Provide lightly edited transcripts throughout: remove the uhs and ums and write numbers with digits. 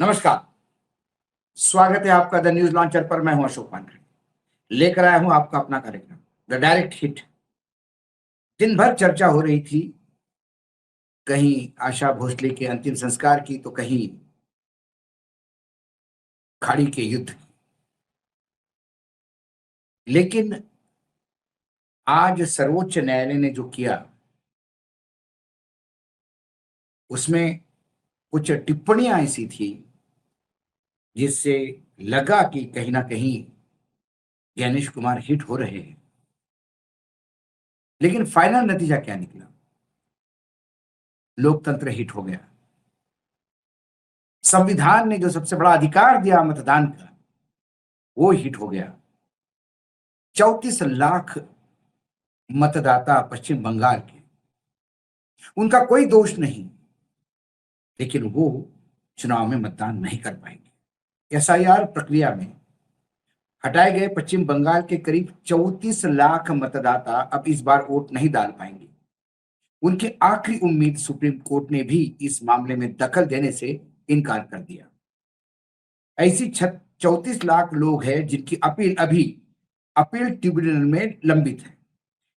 नमस्कार। स्वागत है आपका द न्यूज लॉन्चर पर। मैं हूं अशोक पांडे। लेकर आया हूं आपका अपना कार्यक्रम द डायरेक्ट हिट। दिन भर चर्चा हो रही थी, कहीं आशा भोसले के अंतिम संस्कार की तो कहीं खाड़ी के युद्ध की। लेकिन आज सर्वोच्च न्यायालय ने जो किया उसमें कुछ टिप्पणियां ऐसी थी जिससे लगा कि कहीं ना कहीं ज्ञानेश कुमार हिट हो रहे हैं। लेकिन फाइनल नतीजा क्या निकला? लोकतंत्र हिट हो गया। संविधान ने जो सबसे बड़ा अधिकार दिया मतदान का, वो हिट हो गया। 34 लाख मतदाता पश्चिम बंगाल के, उनका कोई दोष नहीं, लेकिन वो चुनाव में मतदान नहीं कर पाएंगे। एसआईआर प्रक्रिया में हटाए गए पश्चिम बंगाल के करीब 34 लाख मतदाता अब इस बार वोट नहीं डाल पाएंगे। उनकी आखिरी उम्मीद सुप्रीम कोर्ट ने भी इस मामले में दखल देने से इनकार कर दिया। ऐसी 34 लाख लोग हैं जिनकी अपील अभी अपील ट्रिब्यूनल में लंबित है।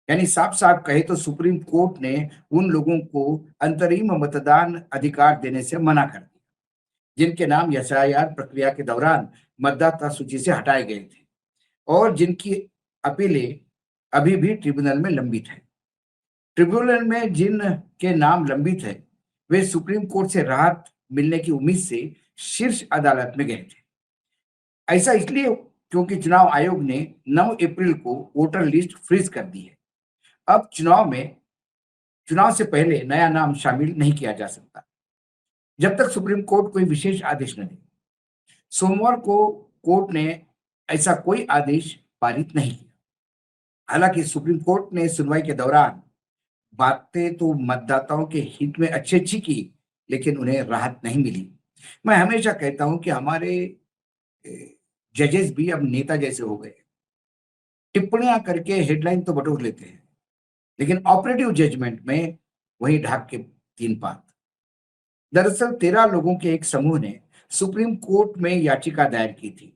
यानी साफ साफ कहे तो सुप्रीम कोर्ट ने उन लोगों को अंतरिम मतदान अधिकार देने से मना कर दिया जिनके नाम एसआईआर प्रक्रिया के दौरान मतदाता सूची से हटाए गए थे और जिनकी अपीलें अभी भी ट्रिब्यूनल में लंबित है। ट्रिब्यूनल में जिन के नाम लंबित है वे सुप्रीम कोर्ट से राहत मिलने की उम्मीद से शीर्ष अदालत में गए थे। ऐसा इसलिए क्योंकि चुनाव आयोग ने 9 अप्रैल को वोटर लिस्ट फ्रीज कर दी है। अब चुनाव से पहले नया नाम शामिल नहीं किया जा सकता जब तक सुप्रीम कोर्ट कोई विशेष आदेश न दे। सोमवार को कोर्ट ने ऐसा कोई आदेश पारित नहीं किया। हालांकि सुप्रीम कोर्ट ने सुनवाई के दौरान बातें तो मतदाताओं के हित में अच्छी अच्छी की, लेकिन उन्हें राहत नहीं मिली। मैं हमेशा कहता हूं कि हमारे जजेस भी अब नेता जैसे हो गए। टिप्पणियां करके हेडलाइन तो बटोर लेते हैं, लेकिन ऑपरेटिव जजमेंट में वही ढाक के तीन पात। दरअसल 13 लोगों के एक समूह ने सुप्रीम कोर्ट में याचिका दायर की थी।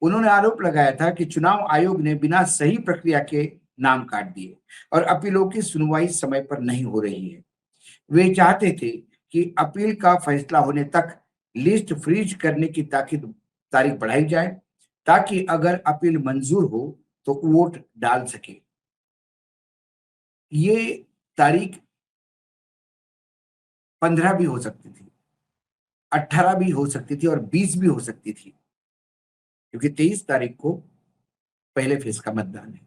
उन्होंने आरोप लगाया था कि चुनाव आयोग ने बिना सही प्रक्रिया के नाम काट दिए और अपीलों की सुनवाई समय पर नहीं हो रही है। वे चाहते थे कि अपील का फैसला होने तक लिस्ट फ्रीज करने की तारीख बढ़ाई जाए ताकि अगर अपील मंजूर हो तो वोट डाल सके। ये तारीख 15 भी हो सकती थी, 18 भी हो सकती थी और 20 भी हो सकती थी, क्योंकि 23 तारीख को पहले फेज का मतदान है।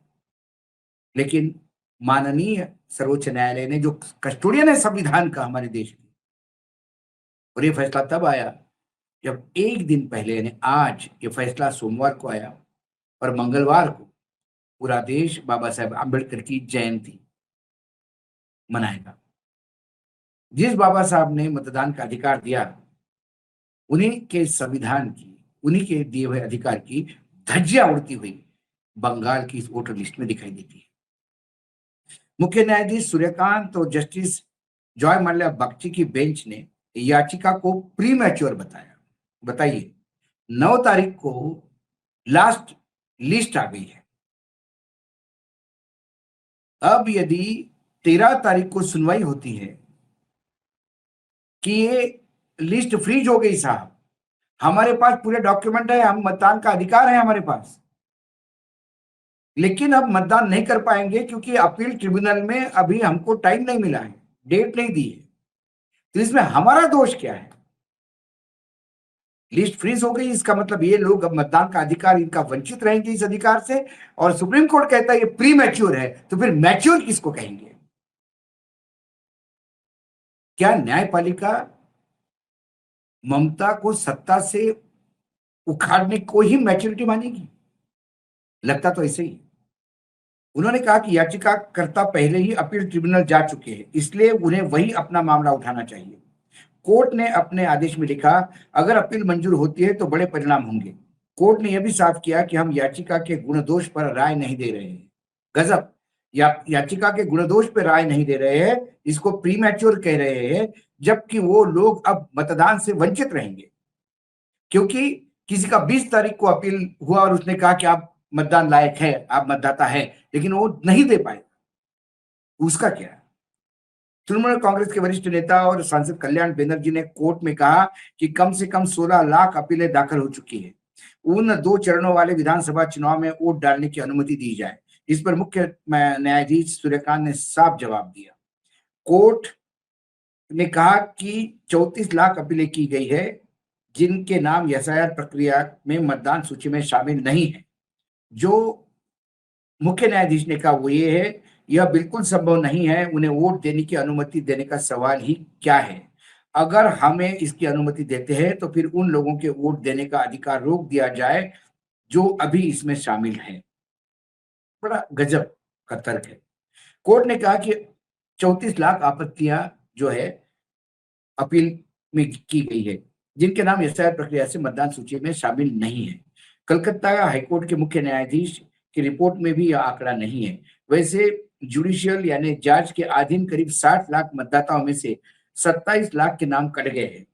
लेकिन माननीय सर्वोच्च न्यायालय ने, जो कस्टोडियन है संविधान का हमारे देश में, और ये फैसला तब आया जब एक दिन पहले यानी आज, ये फैसला सोमवार को आया और मंगलवार को पूरा देश बाबा साहेब आंबेडकर की जयंती मनाएगा। जिस बाबा साहब ने मतदान का अधिकार दिया, उन्हीं के संविधान की, उन्हीं के दिए हुए अधिकार की धज्जियां उड़ती हुई बंगाल की इस वोटर लिस्ट में दिखाई देती है। मुख्य न्यायाधीश सूर्यकांत और जस्टिस जॉय मल्ल्या बख्शी की बेंच ने याचिका को प्री मैच्योर बताया। बताइए, 9 तारीख को लास्ट लिस्ट आ गई है। अब यदि 13 तारीख को सुनवाई होती है कि ये लिस्ट फ्रीज हो गई साहब, हमारे पास पूरे डॉक्यूमेंट है, हम मतदान का अधिकार है हमारे पास, लेकिन अब मतदान नहीं कर पाएंगे क्योंकि अपील ट्रिब्यूनल में अभी हमको टाइम नहीं मिला है, डेट नहीं दी है। तो इसमें हमारा दोष क्या है? लिस्ट फ्रीज हो गई, इसका मतलब ये लोग अब मतदान का अधिकार इनका वंचित रहेंगे इस अधिकार से। और सुप्रीम कोर्ट कहता है ये प्री मैच्योर है, तो फिर मैच्योर किसको कहेंगे? क्या न्यायपालिका ममता को सत्ता से उखाड़ने को ही मैच्योरिटी मानेगी? लगता तो ऐसे ही। उन्होंने कहा कि याचिकाकर्ता पहले ही अपील ट्रिब्यूनल जा चुके हैं, इसलिए उन्हें वही अपना मामला उठाना चाहिए। कोर्ट ने अपने आदेश में लिखा, अगर अपील मंजूर होती है तो बड़े परिणाम होंगे। कोर्ट ने यह भी साफ किया कि हम याचिका के गुण दोष पर राय नहीं दे रहे हैं। गजब! याचिका के गुण दोष पर राय नहीं दे रहे हैं, इसको प्री मैच्योर कह रहे हैं, जबकि वो लोग अब मतदान से वंचित रहेंगे। क्योंकि किसी का 20 तारीख को अपील हुआ और उसने कहा कि आप मतदान लायक है, आप मतदाता है, लेकिन वो नहीं दे पाए, उसका क्या? तृणमूल कांग्रेस के वरिष्ठ नेता और सांसद कल्याण बनर्जी ने कोर्ट में कहा कि कम से कम 16 लाख अपीलें दाखिल हो चुकी है। उन 2 चरणों वाले विधानसभा चुनाव में वोट डालने की अनुमति दी जाए। इस पर मुख्य न्यायाधीश सूर्यकांत ने साफ जवाब दिया। कोर्ट ने कहा कि 34 लाख अपीलें की गई है, जिनके नाम एसआईआर प्रक्रिया में मतदान सूची में शामिल नहीं है। जो मुख्य न्यायाधीश ने कहा वो ये है, यह बिल्कुल संभव नहीं है, उन्हें वोट देने की अनुमति देने का सवाल ही क्या है। अगर हमें इसकी अनुमति देते हैं तो फिर उन लोगों के वोट देने का अधिकार रोक दिया जाए जो अभी इसमें शामिल हैं। बड़ा गजब का तर्क है। कोर्ट ने कहा कि 34 लाख आपत्तियां जो है अपील में की गई है, जिनके नाम एसआईआर प्रक्रिया से मतदान सूची में शामिल नहीं है। कलकत्ता हाईकोर्ट के मुख्य न्यायाधीश की रिपोर्ट में भी यह आंकड़ा नहीं है। वैसे जुडिशियल यानी जांच के अधीन करीब 60 लाख मतदाताओं में से 27 लाख के नाम कट गए हैं।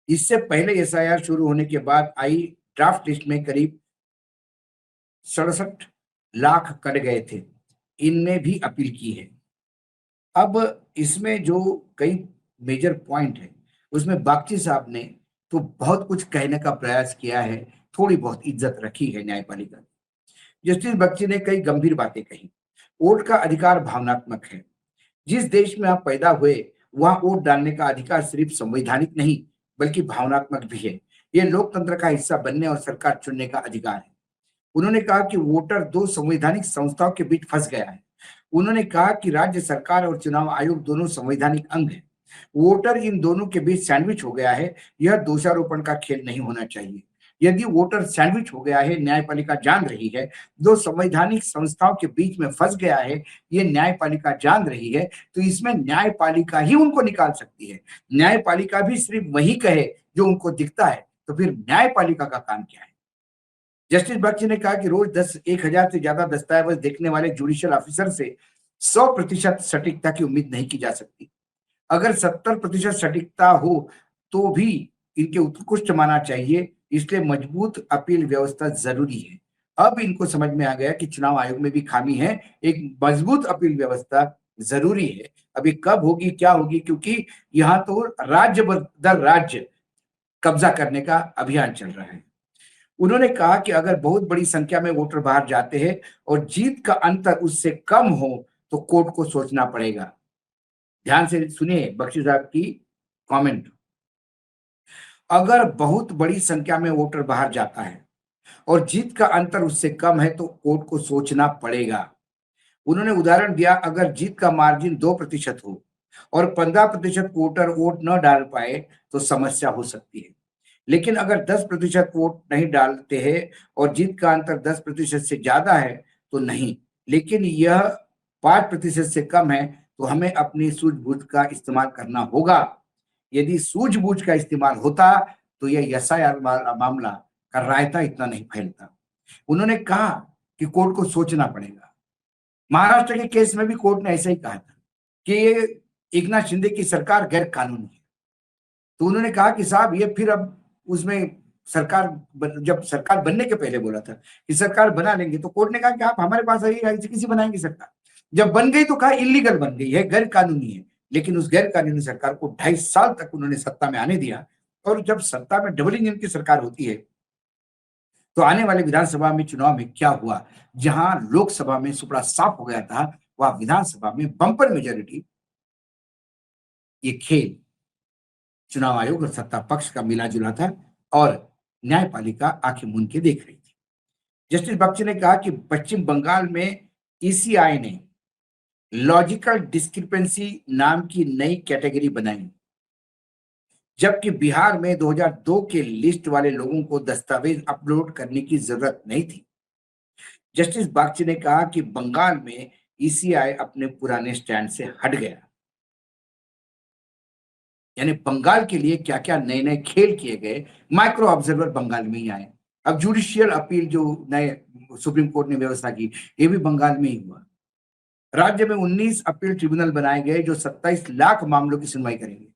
इससे पहले एसआईआर शुरू होने के बाद आई ड्राफ्ट लिस्ट में करीब 67 लाख कट गए थे। इनमें भी अपील की है। अब इसमें जो कई मेजर पॉइंट है, उसमें बागची साहब ने तो बहुत कुछ कहने का प्रयास किया है, थोड़ी बहुत इज्जत रखी है न्यायपालिका की। जस्टिस बख्शी ने कई गंभीर बातें कही। वोट का अधिकार भावनात्मक है। जिस देश में आप पैदा हुए वहां वोट डालने का अधिकार सिर्फ संवैधानिक नहीं बल्कि भावनात्मक भी है। ये लोकतंत्र का हिस्सा बनने और सरकार चुनने का अधिकार है। उन्होंने कहा कि वोटर 2 संवैधानिक संस्थाओं के बीच फंस गया है। उन्होंने कहा कि राज्य सरकार और चुनाव आयोग दोनों संवैधानिक अंग हैं। वोटर इन दोनों के बीच सैंडविच हो गया है। यह दोषारोपण का खेल नहीं होना चाहिए। यदि वोटर सैंडविच हो गया है, न्यायपालिका जान रही है, 2 संवैधानिक संस्थाओं के बीच में फंस गया है, ये न्यायपालिका जान रही है, तो इसमें न्यायपालिका ही उनको निकाल सकती है। न्यायपालिका भी सिर्फ वही कहे जो उनको दिखता है, तो फिर न्यायपालिका का काम क्या है? जस्टिस बख्शी ने कहा कि रोज 10,000 से ज्यादा दस्तावेज देखने वाले जुडिशियल ऑफिसर से 100% सटीकता की उम्मीद नहीं की जा सकती। अगर 70% सटीकता हो तो भी इनके उत्कृष्ट माना चाहिए, इसलिए मजबूत अपील व्यवस्था जरूरी है। अब इनको समझ में आ गया कि चुनाव आयोग में भी खामी है, एक मजबूत अपील व्यवस्था जरूरी है। अभी कब होगी, क्या होगी, क्योंकि यहाँ तो राज्य दर राज्य कब्जा करने का अभियान चल रहा है। उन्होंने कहा कि अगर बहुत बड़ी संख्या में वोटर बाहर जाते हैं और जीत का अंतर उससे कम हो तो कोर्ट को सोचना पड़ेगा। ध्यान से सुनिए बख्शी साहब की कमेंट। अगर बहुत बड़ी संख्या में वोटर बाहर जाता है और जीत का अंतर उससे कम है तो कोर्ट को सोचना पड़ेगा। उन्होंने उदाहरण दिया, अगर जीत का मार्जिन 2% हो और 15% वोटर वोट न डाल पाए तो समस्या हो सकती है। लेकिन अगर 10% वोट नहीं डालते हैं और जीत का अंतर 10% से ज्यादा है तो नहीं, लेकिन यह 5% से कम है तो हमें अपनी सूझबूझ का इस्तेमाल करना होगा। यदि सूझबूझ का इस्तेमाल होता तो यह एसआईआर मामला का रायता इतना नहीं फैलता। उन्होंने कहा कि कोर्ट को सोचना पड़ेगा। महाराष्ट्र के केस में भी कोर्ट ने ऐसा ही कहा था कि ये एकनाथ शिंदे की सरकार गैर कानूनी है। तो उन्होंने कहा कि साहब ये फिर अब उसमें जब सरकार बनने के पहले बोला था कि सरकार बना लेंगे, तो कोर्ट ने कहा कि आप हमारे पास आइए, ऐसी किसी बनाएंगे सरकार। जब बन गई तो कहा इलीगल बन गई है, गैर कानूनी है। लेकिन उस गैर कानूनी सरकार को 2.5 साल तक उन्होंने सत्ता में आने दिया। और जब सत्ता में डबल इंजन की सरकार होती है तो आने वाले विधानसभा में चुनाव में क्या हुआ, जहां लोकसभा में सुपड़ा साफ हो गया था, वह विधानसभा में बंपर मेजोरिटी। ये खेल चुनाव आयोग और सत्ता पक्ष का मिला जुला था और न्यायपालिका आंखें मूंद के देख रही थी। जस्टिस बख्शी ने कहा कि पश्चिम बंगाल में ईसीआई ने लॉजिकल डिस्क्रिपेंसी नाम की नई कैटेगरी बनाई, जबकि बिहार में 2002 के लिस्ट वाले लोगों को दस्तावेज अपलोड करने की जरूरत नहीं थी। जस्टिस बख्शी ने कहा कि बंगाल में ईसीआई अपने पुराने स्टैंड से हट गया। यानी बंगाल के लिए क्या क्या नए नए खेल किए गए, माइक्रो ऑब्जर्वर बंगाल में ही आए। अब जुडिशियल अपील जो नए सुप्रीम कोर्ट ने व्यवस्था की, ये भी बंगाल में ही हुआ। राज्य में 19 अपील ट्रिब्यूनल बनाए गए जो 27 लाख मामलों की सुनवाई करेंगे।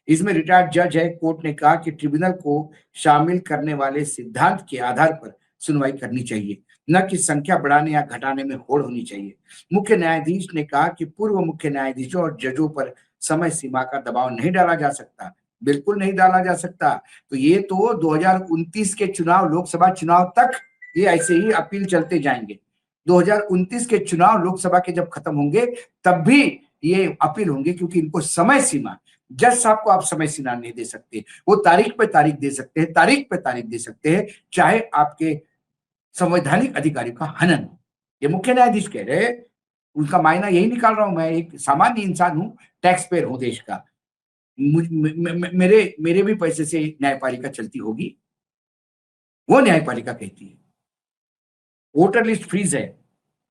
इसमें रिटायर्ड जज है, कोर्ट ने कहा कि ट्रिब्यूनल को शामिल करने वाले सिद्धांत के आधार पर सुनवाई करनी चाहिए, न कि संख्या बढ़ाने या घटाने में होड़ होनी चाहिए। मुख्य न्यायाधीश ने कहा कि पूर्व मुख्य न्यायाधीशों और जजों पर समय सीमा का दबाव नहीं डाला जा सकता, बिल्कुल नहीं डाला जा सकता। तो ये तो 2029 के चुनाव, लोकसभा चुनाव तक ये ऐसे ही अपील चलते जाएंगे। 2029 के चुनाव लोकसभा के जब खत्म होंगे तब भी ये अपील होंगे, क्योंकि इनको समय सीमा, जज साहब को आप समय सीमा नहीं दे सकते, वो तारीख पे तारीख दे सकते हैं, तारीख पे तारीख दे सकते हैं, चाहे आपके संवैधानिक अधिकारियों का हनन हो। ये मुख्य न्यायाधीश कह रहे हैं, उनका मायना यही निकाल रहा हूं, मैं एक सामान्य इंसान हूं, टैक्स पेयर हूं देश का, मेरे मेरे भी पैसे से न्यायपालिका चलती होगी। वो न्यायपालिका कहती है वोटर लिस्ट फ्रीज है,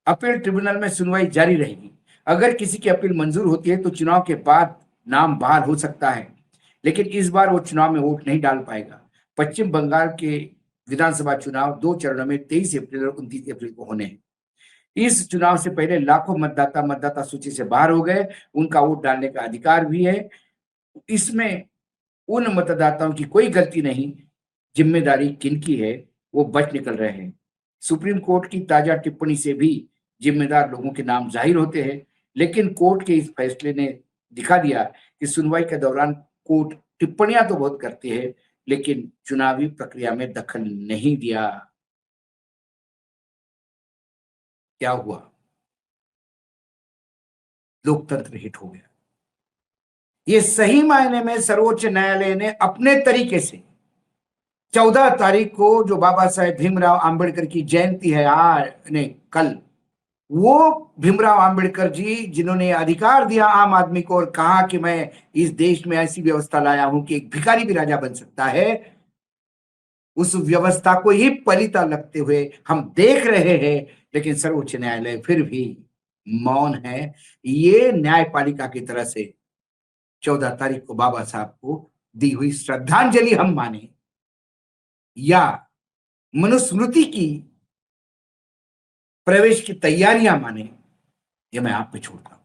अपील ट्रिब्यूनल में सुनवाई जारी रहेगी। अगर किसी की अपील मंजूर होती है तो चुनाव के बाद नाम बहाल हो सकता है, लेकिन इस बार वो चुनाव में वोट नहीं डाल पाएगा। पश्चिम बंगाल के विधानसभा चुनाव 2 चरणों में 23 अप्रैल और 29 अप्रैल को होने हैं। इस चुनाव से पहले लाखों मतदाता मतदाता सूची से बाहर हो गए, उनका वोट डालने का अधिकार भी है। इसमें उन मतदाताओं की कोई गलती नहीं, जिम्मेदारी किनकी है, वो बच निकल रहे हैं। सुप्रीम कोर्ट की ताजा टिप्पणी से भी जिम्मेदार लोगों के नाम जाहिर होते हैं, लेकिन कोर्ट के इस फैसले ने दिखा दिया कि सुनवाई के दौरान कोर्ट टिप्पणियां तो बहुत करती है, लेकिन चुनावी प्रक्रिया में दखल नहीं दिया। क्या हुआ? लोकतंत्र हिट हो गया। ये सही मायने में सर्वोच्च न्यायालय ने अपने तरीके से 14 तारीख को, जो बाबा साहेब भीमराव आंबेडकर की जयंती है आज नहीं कल, वो भीमराव आंबेडकर जी जिन्होंने अधिकार दिया आम आदमी को और कहा कि मैं इस देश में ऐसी व्यवस्था लाया हूं कि एक भिखारी भी राजा बन सकता है, उस व्यवस्था को ही पलिता लगते हुए हम देख रहे हैं, लेकिन सर्वोच्च न्यायालय फिर भी मौन है। ये न्यायपालिका की तरह से 14 तारीख को बाबा साहब को दी हुई श्रद्धांजलि हम माने या मनुस्मृति की प्रवेश की तैयारियां माने, ये मैं आप पे छोड़ता हूं।